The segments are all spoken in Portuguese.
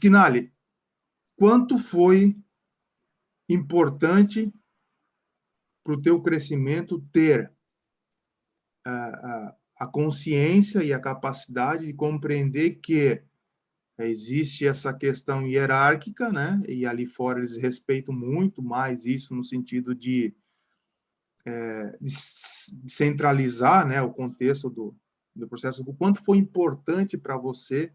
Skinali, quanto foi importante para o teu crescimento ter a consciência e a capacidade de compreender que existe essa questão hierárquica, né? E ali fora eles respeitam muito mais isso no sentido de centralizar, né, o contexto do processo. O quanto foi importante para você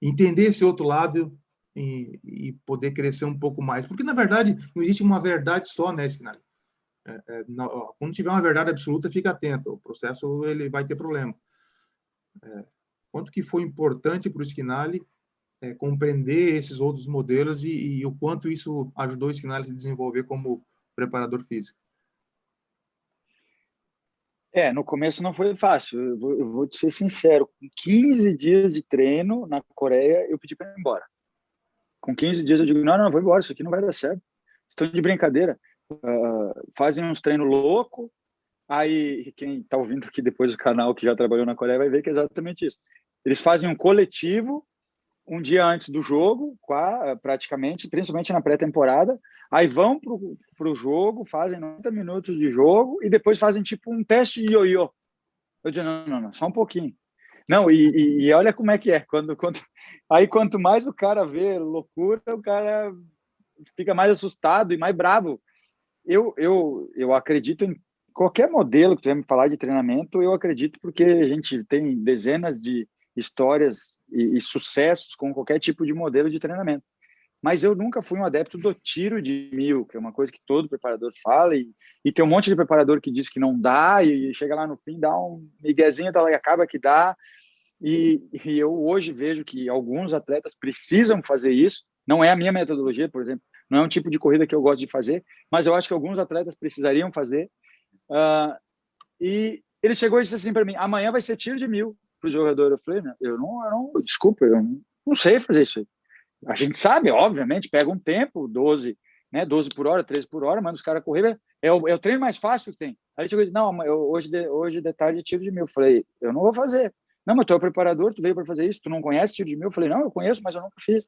entender esse outro lado e poder crescer um pouco mais. Porque, na verdade, não existe uma verdade só, né, Skinali? Quando tiver uma verdade absoluta, fica atento. O processo ele vai ter problema. Quanto que foi importante para o Skinali compreender esses outros modelos e o quanto isso ajudou o Skinali a se desenvolver como preparador físico? No começo não foi fácil. Eu vou te ser sincero. Com 15 dias de treino na Coreia, eu pedi para ir embora. Com 15 dias eu digo, não, vou embora, isso aqui não vai dar certo. Estão de brincadeira. Fazem uns treinos loucos. Aí, quem está ouvindo aqui depois do canal, que já trabalhou na Coreia, vai ver que é exatamente isso. Eles fazem um coletivo um dia antes do jogo, praticamente, principalmente na pré-temporada. Aí vão para o jogo, fazem 90 minutos de jogo e depois fazem tipo um teste de ioiô. Eu digo, não, só um pouquinho. Não, e olha como é que é. Aí quanto mais o cara vê loucura, o cara fica mais assustado e mais bravo. Eu acredito em qualquer modelo que tu vai me falar de treinamento, eu acredito porque a gente tem dezenas de histórias e sucessos com qualquer tipo de modelo de treinamento. Mas eu nunca fui um adepto do tiro de 1000, que é uma coisa que todo preparador fala, e tem um monte de preparador que diz que não dá, e chega lá no fim, dá um miguezinho, e acaba que dá. E eu hoje vejo que alguns atletas precisam fazer isso. Não é a minha metodologia, por exemplo, não é um tipo de corrida que eu gosto de fazer, mas eu acho que alguns atletas precisariam fazer. E ele chegou e disse assim para mim, amanhã vai ser tiro de 1000 para o jogador. Eu falei, desculpa, eu não sei fazer isso aí. A gente sabe, obviamente, pega um tempo, 12, né, 12 por hora, 13 por hora, manda os caras correr, é o treino mais fácil que tem. Aí ele chegou e disse, não, hoje de tarde é tiro de 1000. Eu falei, eu não vou fazer. Não, mas tu é o preparador, tu veio para fazer isso, tu não conhece tiro de 1000? Eu falei, não, eu conheço, mas eu nunca fiz.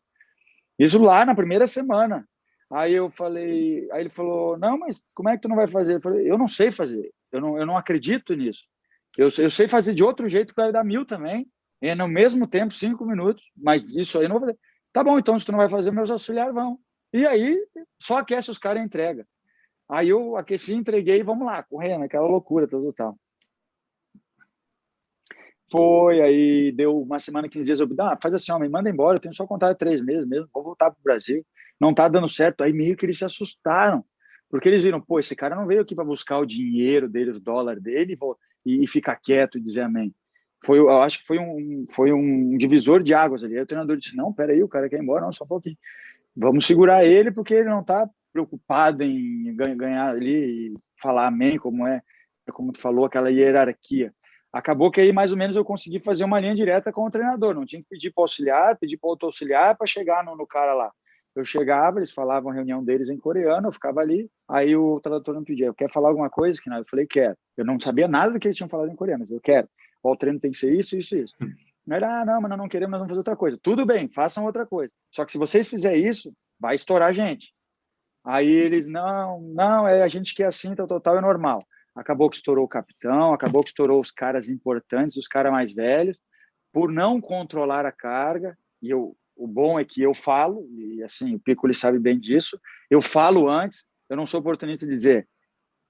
Isso lá na primeira semana. Aí ele falou, não, mas como é que tu não vai fazer? Eu falei, eu não sei fazer, eu não acredito nisso. Eu sei fazer de outro jeito que vai dar 1000 também, no mesmo tempo, 5 minutos, mas isso aí eu não vou fazer. Tá bom, então se tu não vai fazer, meus auxiliares vão. E aí, só aquece os caras e entrega. Aí eu aqueci, entreguei e vamos lá, correndo, aquela loucura, tal. Foi, aí deu uma semana, 15 dias, faz assim, me manda embora, eu tenho só contato de 3 meses mesmo, vou voltar pro Brasil. Não tá dando certo. Aí meio que eles se assustaram, porque eles viram, pô, esse cara não veio aqui para buscar o dinheiro dele, o dólar dele e ficar quieto e dizer amém. Eu acho que foi um divisor de águas ali. Aí o treinador disse, não, peraí, o cara quer ir embora, não, só um pouquinho. Vamos segurar ele, porque ele não tá preocupado em ganhar ali e falar amém, como tu falou, aquela hierarquia. Acabou que aí, mais ou menos, eu consegui fazer uma linha direta com o treinador. Não tinha que pedir para auxiliar, pedir para outro auxiliar para chegar no cara lá. Eu chegava, eles falavam a reunião deles em coreano, eu ficava ali, aí o tradutor me pedia, quer falar alguma coisa? Eu falei, quero. Eu não sabia nada do que eles tinham falado em coreano, mas eu quero. O treino tem que ser isso. Não era, não, mas nós não queremos, nós vamos fazer outra coisa. Tudo bem, façam outra coisa. Só que se vocês fizerem isso, vai estourar a gente. Aí eles, não, a gente quer assim, tal, é normal. Acabou que estourou o capitão, acabou que estourou os caras importantes, os caras mais velhos, por não controlar a carga. E o bom é que eu falo, e assim, o Piccoli sabe bem disso, eu falo antes, eu não sou oportunista de dizer,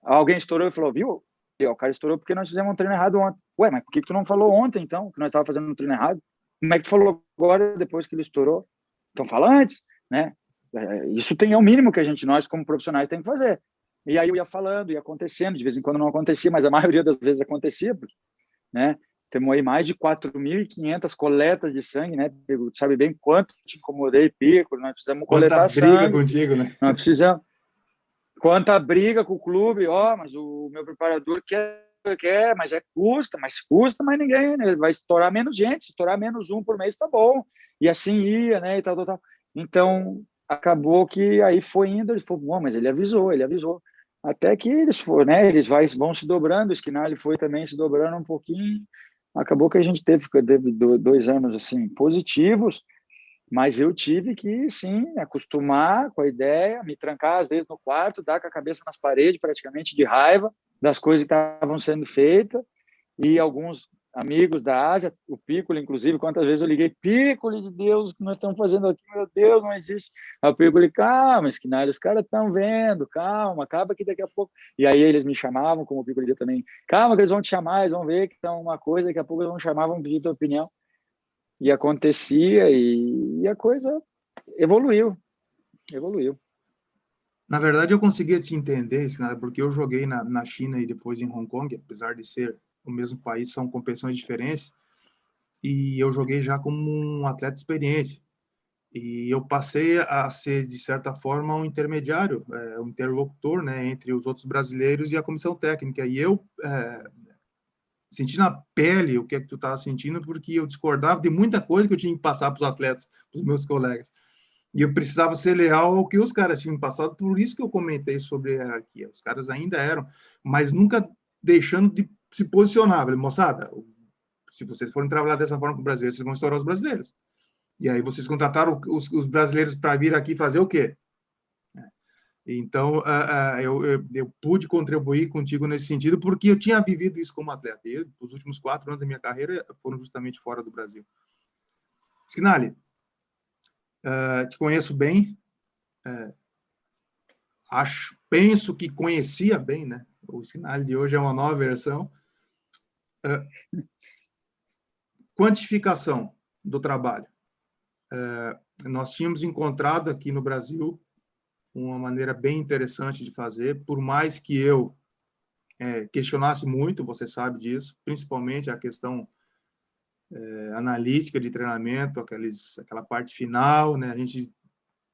alguém estourou e falou, viu? O cara estourou porque nós fizemos um treino errado ontem. Ué, mas por que tu não falou ontem, então, que nós estávamos fazendo um treino errado? Como é que tu falou agora, depois que ele estourou? Então fala antes, né? Isso é o mínimo que nós como profissionais, tem que fazer. E aí eu ia falando, ia acontecendo, de vez em quando não acontecia, mas a maioria das vezes acontecia, né? Temos aí mais de 4.500 coletas de sangue, né? Tu sabe bem quanto te incomodei, Pico, nós precisamos coletar sangue. Quanta briga contigo, né? Nós precisamos... Quanta briga com o clube, mas o meu preparador quer, mas custa, mas ninguém, né? Vai estourar menos gente, estourar menos um por mês tá bom. E assim ia, né? E tal. Então, acabou que aí foi indo, ele falou, bom, mas ele avisou. Até que eles foram, né? Eles vão se dobrando, o Skinali foi também se dobrando um pouquinho. Acabou que a gente teve 2 anos assim positivos. Mas eu tive que, sim, me acostumar com a ideia, me trancar às vezes no quarto, dar com a cabeça nas paredes, praticamente de raiva das coisas que estavam sendo feitas. E alguns amigos da Ásia, o Piccoli, inclusive, quantas vezes eu liguei, Piccoli, de Deus, o que nós estamos fazendo aqui, meu Deus, não existe. Aí o Piccoli, calma, Skinner, os caras estão vendo, calma, acaba que daqui a pouco. E aí eles me chamavam, como o Piccoli dizia também, calma que eles vão te chamar, eles vão ver que é uma coisa, daqui a pouco eles vão chamar, vão pedir tua opinião. E acontecia, e a coisa evoluiu. Na verdade, eu conseguia te entender, Skinner, porque eu joguei na China e depois em Hong Kong, apesar de ser o mesmo país, são competições diferentes, e eu joguei já como um atleta experiente. E eu passei a ser, de certa forma, um intermediário, um interlocutor, né, entre os outros brasileiros e a comissão técnica. E eu senti na pele o que é que tu estava sentindo, porque eu discordava de muita coisa que eu tinha que passar para os atletas, para os meus colegas. E eu precisava ser leal ao que os caras tinham passado, por isso que eu comentei sobre a hierarquia. Os caras ainda eram, mas nunca deixando de se posicionar. Falei, moçada, se vocês forem trabalhar dessa forma com os brasileiros, vocês vão estourar os brasileiros. E aí vocês contrataram os brasileiros para vir aqui fazer o quê? Então, eu pude contribuir contigo nesse sentido, porque eu tinha vivido isso como atleta. E os últimos 4 anos da minha carreira foram justamente fora do Brasil. Skinali, te conheço bem, penso que conhecia bem, né? O Skinali de hoje é uma nova versão. Quantificação do trabalho. Nós tínhamos encontrado aqui no Brasil uma maneira bem interessante de fazer, por mais que eu questionasse muito, você sabe disso, principalmente a questão analítica de treinamento, aquela parte final, né? A gente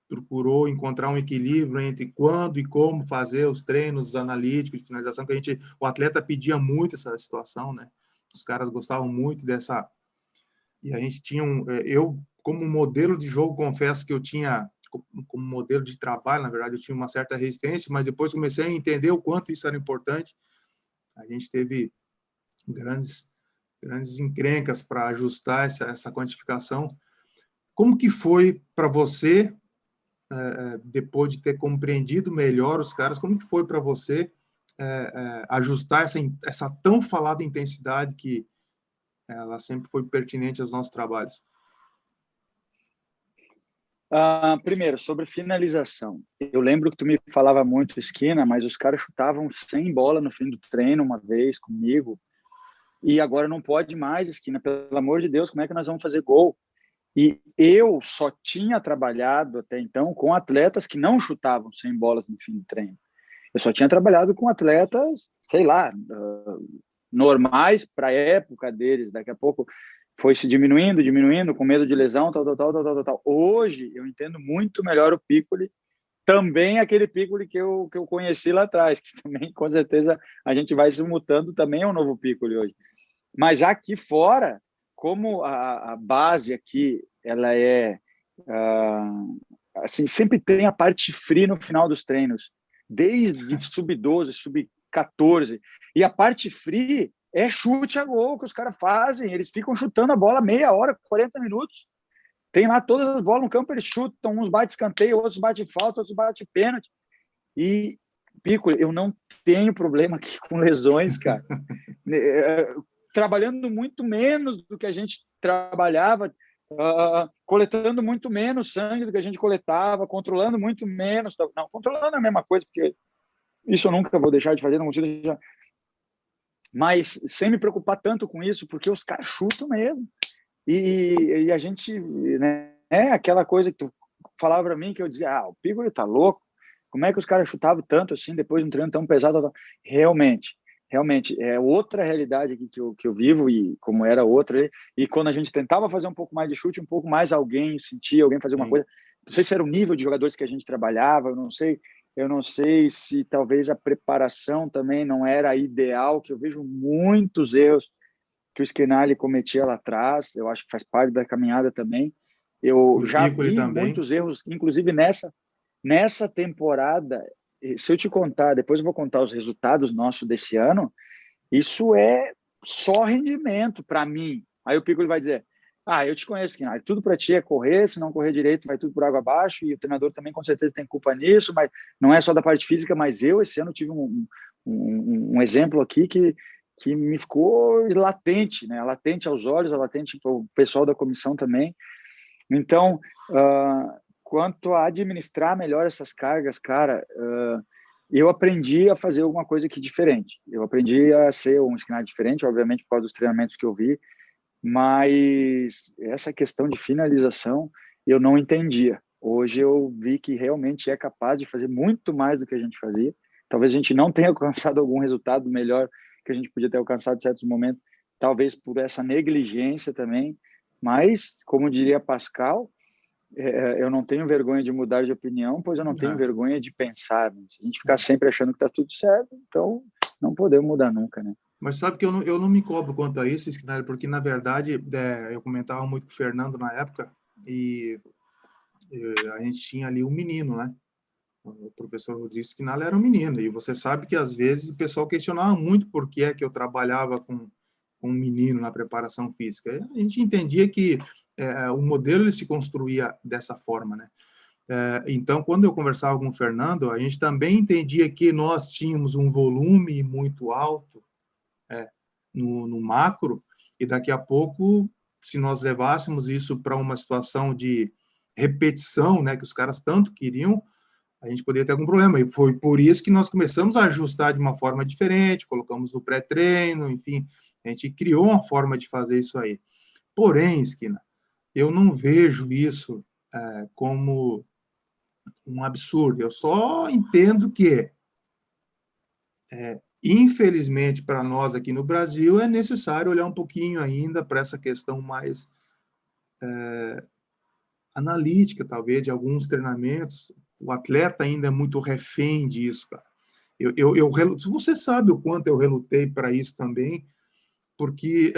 procurou encontrar um equilíbrio entre quando e como fazer os treinos analíticos de finalização, que o atleta pedia muito essa situação, né? Os caras gostavam muito dessa... E a gente tinha eu, como modelo de jogo, confesso que eu tinha, como modelo de trabalho, na verdade, eu tinha uma certa resistência, mas depois comecei a entender o quanto isso era importante. A gente teve grandes encrencas para ajustar essa quantificação. Como que foi para você, depois de ter compreendido melhor os caras, como que foi para você ajustar essa tão falada intensidade que ela sempre foi pertinente aos nossos trabalhos? Primeiro, sobre finalização. Eu lembro que tu me falava muito esquina, mas os caras chutavam 100 bola no fim do treino uma vez comigo, e agora não pode mais, esquina. Pelo amor de Deus, como é que nós vamos fazer gol? E eu só tinha trabalhado até então com atletas que não chutavam 100 bolas no fim do treino. Eu só tinha trabalhado com atletas, sei lá, normais para a época deles. Daqui a pouco foi se diminuindo, com medo de lesão, tal. Hoje eu entendo muito melhor o Piccoli, também aquele Piccoli que eu conheci lá atrás, que também com certeza a gente vai se mutando, também é um novo Piccoli hoje. Mas aqui fora, como a base aqui, ela assim, sempre tem a parte free no final dos treinos, desde sub-12, sub-14, e a parte free é chute a gol que os caras fazem, eles ficam chutando a bola meia hora, 40 minutos, tem lá todas as bolas no campo, eles chutam, uns bate escanteio, outros bate falta, outros bate pênalti, e Pico, eu não tenho problema aqui com lesões, cara. Trabalhando muito menos do que a gente trabalhava, coletando muito menos sangue do que a gente coletava, controlando muito menos. Não, controlando é a mesma coisa, porque isso eu nunca vou deixar de fazer, não consigo deixar. Mas sem me preocupar tanto com isso, porque os caras chutam mesmo. E a gente, né, aquela coisa que tu falava para mim, que eu dizia, o Piccoli tá louco, como é que os caras chutavam tanto assim, depois de um treino tão pesado? Realmente é outra realidade aqui que eu vivo, e como era outra, e quando a gente tentava fazer um pouco mais de chute, um pouco mais alguém sentia, alguém fazer uma coisa, não sei se era o nível de jogadores que a gente trabalhava, eu não sei se talvez a preparação também não era ideal, que eu vejo muitos erros que o Skinali cometia lá atrás, eu acho que faz parte da caminhada também. Eu já vi muitos erros, inclusive nessa temporada. Se eu te contar, depois eu vou contar os resultados nossos desse ano, isso é só rendimento para mim. Aí o Piccoli vai dizer, Eu te conheço, Kinari. Tudo para ti é correr, se não correr direito, vai tudo por água abaixo, e o treinador também com certeza tem culpa nisso, mas não é só da parte física, mas eu esse ano tive um exemplo aqui que me ficou latente, né? Latente aos olhos, latente para o pessoal da comissão também. Então, quanto a administrar melhor essas cargas, cara, eu aprendi a fazer alguma coisa aqui diferente. Eu aprendi a ser um skinar diferente, obviamente, por causa dos treinamentos que eu vi, mas essa questão de finalização eu não entendia. Hoje eu vi que realmente é capaz de fazer muito mais do que a gente fazia. Talvez a gente não tenha alcançado algum resultado melhor que a gente podia ter alcançado em certos momentos, talvez por essa negligência também, mas, como diria Pascal, eu não tenho vergonha de mudar de opinião, pois eu não tenho vergonha de pensar. Né? Se a gente ficar sempre achando que está tudo certo, então não podemos mudar nunca, né? Mas sabe que eu não me cobro quanto a isso, Skinner, porque, na verdade, eu comentava muito com o Fernando na época, e a gente tinha ali um menino, né? O professor Rodrigo Skinner era um menino, e você sabe que, às vezes, o pessoal questionava muito por que é que eu trabalhava com um menino na preparação física. A gente entendia que o modelo ele se construía dessa forma, né? Então, quando eu conversava com o Fernando, a gente também entendia que nós tínhamos um volume muito alto no macro, e daqui a pouco, se nós levássemos isso para uma situação de repetição, né, que os caras tanto queriam, a gente poderia ter algum problema. E foi por isso que nós começamos a ajustar de uma forma diferente, colocamos no pré-treino, enfim, a gente criou uma forma de fazer isso aí. Porém, Esquina, eu não vejo isso como um absurdo. Eu só entendo que, infelizmente, para nós aqui no Brasil, é necessário olhar um pouquinho ainda para essa questão mais analítica, talvez, de alguns treinamentos. O atleta ainda é muito refém disso, cara. Você sabe o quanto eu relutei para isso também, porque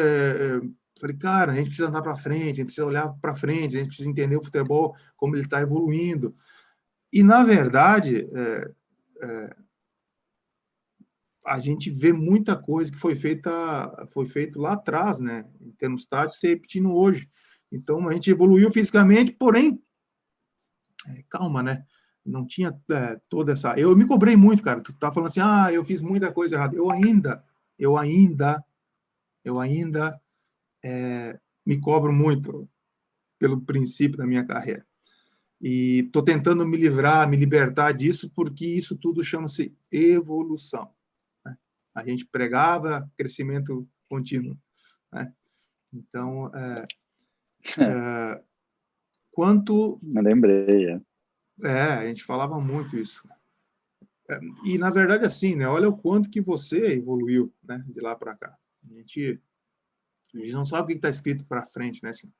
falei, cara, a gente precisa andar para frente, a gente precisa olhar para frente, a gente precisa entender o futebol, como ele está evoluindo. E, na verdade, a gente vê muita coisa que foi feito lá atrás, né, em termos táticos, se repetindo hoje. Então, a gente evoluiu fisicamente, porém, calma, né? Não tinha toda essa... Eu me cobrei muito, cara. Tu tá falando assim, eu fiz muita coisa errada. Eu ainda me cobro muito pelo princípio da minha carreira. E tô tentando me libertar disso, porque isso tudo chama-se evolução. Né? A gente pregava crescimento contínuo. Né? Então, quanto... Eu lembrei, a gente falava muito isso. E, na verdade, assim, né? Olha o quanto que você evoluiu, né? De lá para cá. A gente não sabe o que está escrito para frente, né? Assim,